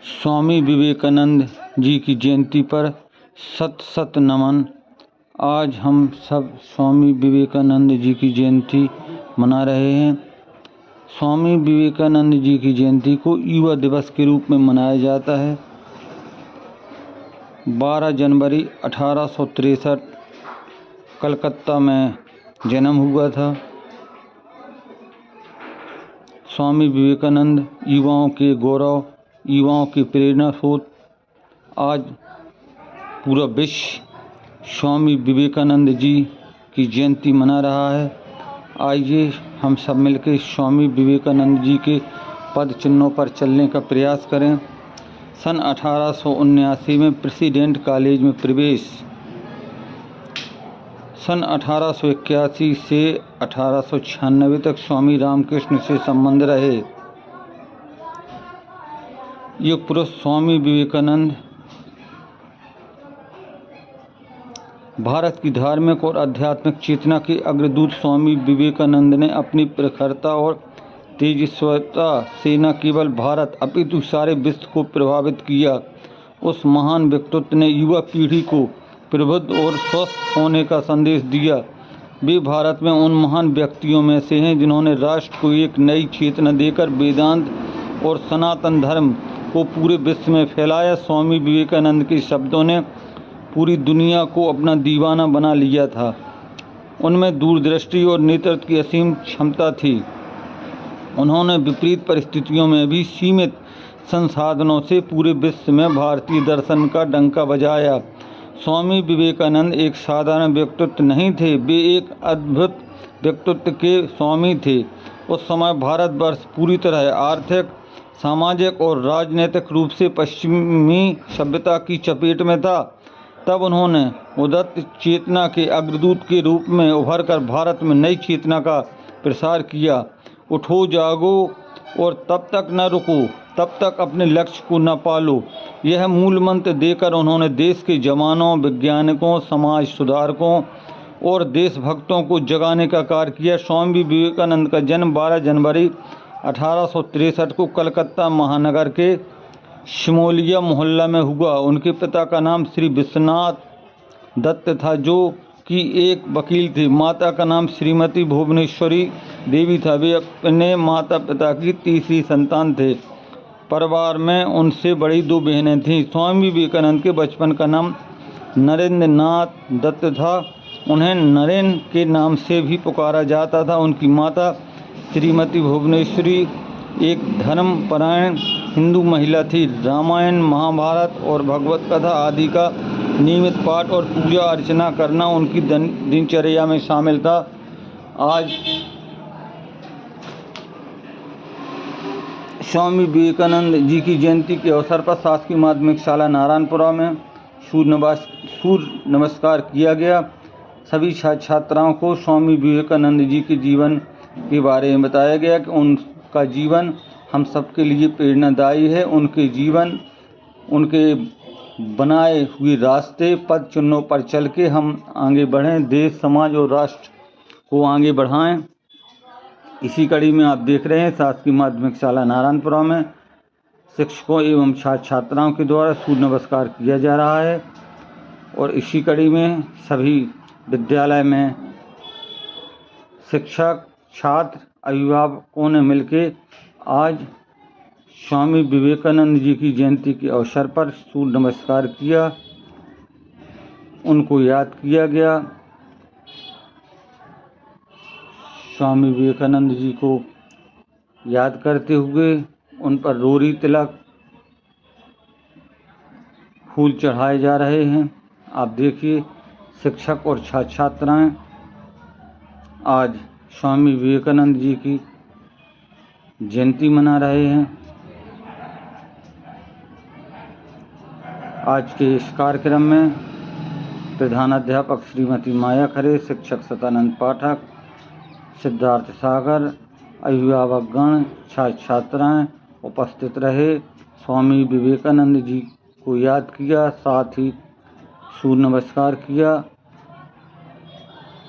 स्वामी विवेकानंद जी की जयंती पर शत शत नमन। आज हम सब स्वामी विवेकानंद जी की जयंती मना रहे हैं। स्वामी विवेकानंद जी की जयंती को युवा दिवस के रूप में मनाया जाता है। 12 जनवरी 1863 कलकत्ता में जन्म हुआ था। स्वामी विवेकानंद युवाओं के गौरव, युवाओं की प्रेरणा स्रोत। आज पूरा विश्व स्वामी विवेकानंद जी की जयंती मना रहा है। आइए हम सब मिलकर स्वामी विवेकानंद जी के पद चिन्हों पर चलने का प्रयास करें। सन 1879 में प्रेसिडेंट कॉलेज में प्रवेश। सन 1881 से 1896 तक स्वामी रामकृष्ण से संबंध रहे। युग पुरुष स्वामी विवेकानंद भारत की धार्मिक और आध्यात्मिक चेतना के अग्रदूत स्वामी विवेकानंद ने अपनी प्रखरता और तेजस्विता से न केवल भारत अपितु सारे विश्व को प्रभावित किया। उस महान व्यक्तित्व ने युवा पीढ़ी को प्रबुद्ध और स्वस्थ होने का संदेश दिया। वे भारत में उन महान व्यक्तियों में से हैं जिन्होंने राष्ट्र को एक नई चेतना देकर वेदांत और सनातन धर्म को पूरे विश्व में फैलाया। स्वामी विवेकानंद के शब्दों ने पूरी दुनिया को अपना दीवाना बना लिया था। उनमें दूरदृष्टि और नेतृत्व की असीम क्षमता थी। उन्होंने विपरीत परिस्थितियों में भी सीमित संसाधनों से पूरे विश्व में भारतीय दर्शन का डंका बजाया। स्वामी विवेकानंद एक साधारण व्यक्तित्व नहीं थे, वे एक अद्भुत व्यक्तित्व के स्वामी थे। उस समय भारतवर्ष पूरी तरह आर्थिक, सामाजिक और राजनीतिक रूप से पश्चिमी सभ्यता की चपेट में था। तब उन्होंने उदात्त चेतना के अग्रदूत के रूप में उभरकर भारत में नई चेतना का प्रसार किया। उठो, जागो और तब तक न रुको, तब तक अपने लक्ष्य को न पालो, यह मूल मंत्र देकर उन्होंने देश के जवानों, वैज्ञानिकों, समाज सुधारकों और देशभक्तों को जगाने का कार्य किया। स्वामी विवेकानंद का जन्म 12 जनवरी 1863 को कलकत्ता महानगर के शिमोलिया मोहल्ला में हुआ। उनके पिता का नाम श्री विश्वनाथ दत्त था, जो कि एक वकील थे। माता का नाम श्रीमती भुवनेश्वरी देवी था। वे अपने माता पिता की तीसरी संतान थे। परिवार में उनसे बड़ी 2 बहनें थीं। स्वामी विवेकानंद के बचपन का नाम नरेंद्र नाथ दत्त था। उन्हें नरेन के नाम से भी पुकारा जाता था। उनकी माता श्रीमती भुवनेश्वरी एक धर्मपरायण हिंदू महिला थी। रामायण, महाभारत और भगवत कथा आदि का नियमित पाठ और पूजा अर्चना करना उनकी दिनचर्या में शामिल था। आज स्वामी विवेकानंद जी की जयंती के अवसर पर शासकीय माध्यमिक शाला नारायणपुरा में सूर्य नमस्कार किया गया। सभी छात्राओं को स्वामी विवेकानंद जी के जीवन के बारे में बताया गया कि उनका जीवन हम सबके लिए प्रेरणादायी है। उनके जीवन, उनके बनाए हुए रास्ते, पद चिन्हों पर चल के हम आगे बढ़ें, देश, समाज और राष्ट्र को आगे बढ़ाएं। इसी कड़ी में आप देख रहे हैं शासकीय माध्यमिक शाला नारायणपुरा में शिक्षकों एवं छात्राओं के द्वारा सूर्य नमस्कार किया जा रहा है। और इसी कड़ी में सभी विद्यालय में शिक्षक, छात्र, अभिभावकों ने मिलकर आज स्वामी विवेकानंद जी की जयंती के अवसर पर सूर्य नमस्कार किया, उनको याद किया गया। स्वामी विवेकानंद जी को याद करते हुए उन पर रोरी तिलक, फूल चढ़ाए जा रहे हैं। आप देखिए, शिक्षक और छात्राएं आज स्वामी विवेकानंद जी की जयंती मना रहे हैं। आज के इस कार्यक्रम में प्रधानाध्यापक श्रीमती माया खरे, शिक्षक सतानंद पाठक, सिद्धार्थ सागर, अभिभावकगण, छात्राएं उपस्थित रहे। स्वामी विवेकानंद जी को याद किया, साथ ही सूर्य नमस्कार किया।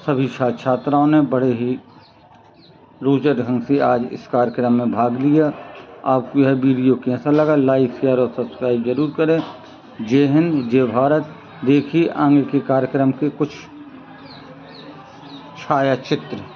सभी छात्राओं ने बड़े ही रोचक ढंग से आज इस कार्यक्रम में भाग लिया। आपको यह वीडियो कैसा लगा, लाइक शेयर और सब्सक्राइब जरूर करें। जय हिंद, जय भारत। देखिए आगे के कार्यक्रम के कुछ छाया चित्र।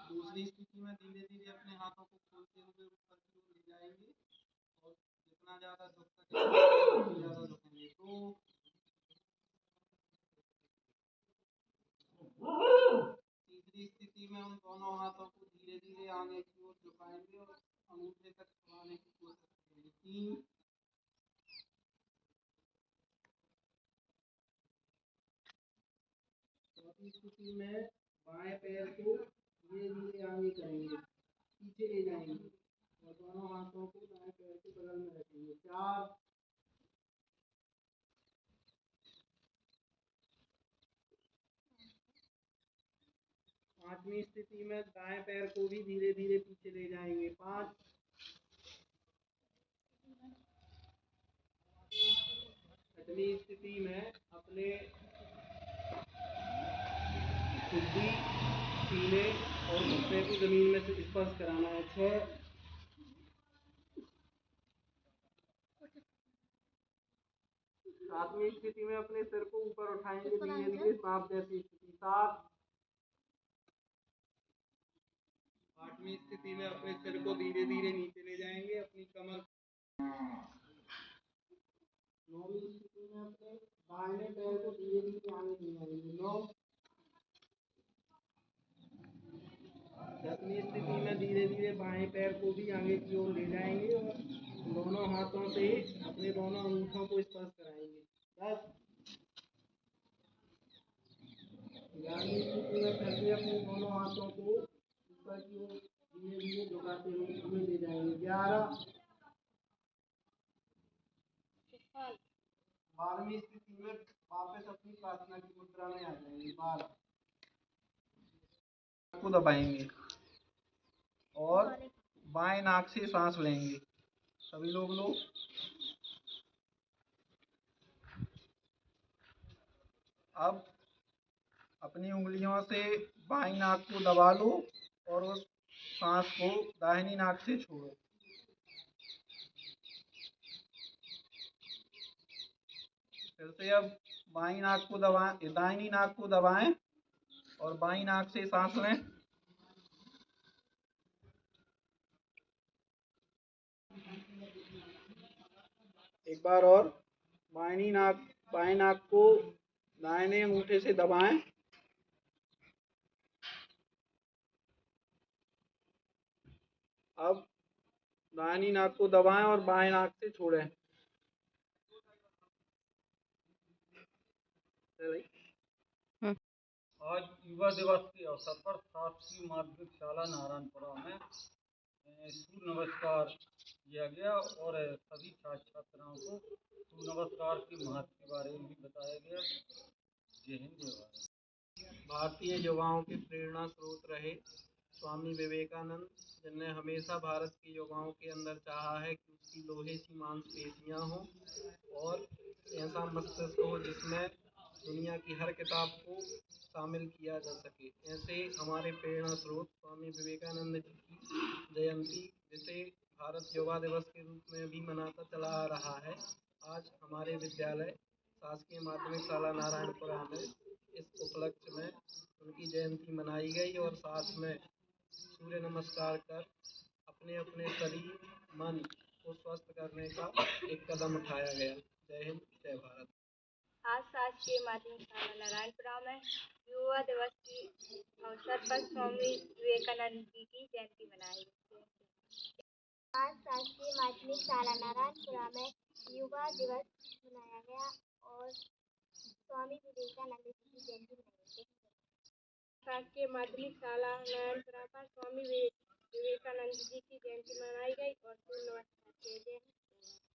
दूसरी स्थिति में धीरे धीरे अपने हाथों को खोलते हुए ऊपर की ओर ले जाएंगे और जितना ज्यादा झुक सके उतना ज्यादा झुकेंगे। तो तीसरी स्थिति में हम दोनों हाथों को धीरे धीरे आगे की ओर झुकाएंगे और अंगूठे तक छुआने की कोशिश करेंगे। तीन। चौथी स्थिति में बाएं पैर को धीरे धीरे आगे करेंगे, पीछे ले जाएंगे और दोनों हाथों को दाएं पैर के बगल में रखेंगे। चार। पांचवी स्थिति में दाएं पैर को भी धीरे धीरे पीछे ले जाएंगे। पांच। छठवीं स्थिति में अपने खुद्दी, सीने और घुटने को जमीन में से स्पर्श कराना है। छह। सातवीं स्थिति में अपने सिर को ऊपर उठाएंगे धीरे धीरे, सांप जैसी स्थिति। सात। आठवीं स्थिति में अपने सिर को धीरे धीरे नीचे ले जाएंगे, अपनी कमर। नौवीं स्थिति में अपने दाहिने पैर को धीरे धीरे आगे ले जाएंगे। नौ। दसवीं स्थिति में धीरे धीरे बाएं पैर को भी आगे की ओर ले जाएंगे और दोनों हाथों से अपने दोनों अंगूठों को स्पर्श कराएंगे। 10। 11वीं स्थिति में फिर से अपने दोनों हाथों को ऊपर की ओर धीरे धीरे झुकाते हुए ले जाएंगे। 11। 12वीं स्थिति में वापस अपनी प्रार्थना की मुद्रा में आ जाएंगे। 12 को दबाएंगे और बाएं नाक से सांस लेंगे। सभी लोग लो। अब अपनी उंगलियों से बाएं नाक को दबा लो और उस सांस को दाहिनी नाक से छोड़ो। फिर से अब बाईं नाक को दबाएं, दाहिनी नाक को दबाएं और बाईं नाक से सांस लें। एक बार और बाईं नाक को दाहिने अंगूठे से दबाएं। अब दाहिनी नाक को दबाएं और बाएं नाक से छोड़ें। आज युवा दिवस के अवसर पर शासकीय माध्यमिक शाला नारायणपुरा में सूर्य नमस्कार किया गया और सभी छात्र छात्राओं को सूर्य नमस्कार के महत्व के बारे में भी बताया गया। जय हिंद, जय भारत। भारतीय युवाओं के प्रेरणा स्रोत रहे स्वामी विवेकानंद, जिनने हमेशा भारत के युवाओं के अंदर चाहा है कि उसकी लोहे सी मांसपेशियां हों और ऐसा मस्तिष्क हो जिसमें दुनिया की हर किताब को शामिल किया जा सके। ऐसे हमारे प्रेरणा स्रोत स्वामी विवेकानंद जी की जयंती, जिसे भारत युवा दिवस के रूप में भी मनाता चला आ रहा है, आज हमारे विद्यालय शासकीय माध्यमिक शाला नारायणपुरा में इस उपलक्ष्य में उनकी जयंती मनाई गई और साथ में सूर्य नमस्कार कर अपने अपने शरीर मन को स्वस्थ करने का एक कदम उठाया गया। जय हिंद, जय भारत। आज शासकीय माध्यमिक शाला नारायणपुरा में युवा दिवस के अवसर पर स्वामी विवेकानंद जी की जयंती मनाई गई। आज शासकीय माध्यमिक शाला नारायणपुरा में युवा दिवस मनाया गया और स्वामी विवेकानंद जी की जयंती मनाई गई। शासकीय माध्यमिक शाला नारायणपुरा पर स्वामी विवेकानंद जी की जयंती मनाई गई और सूर्य नमस्कार किए गए।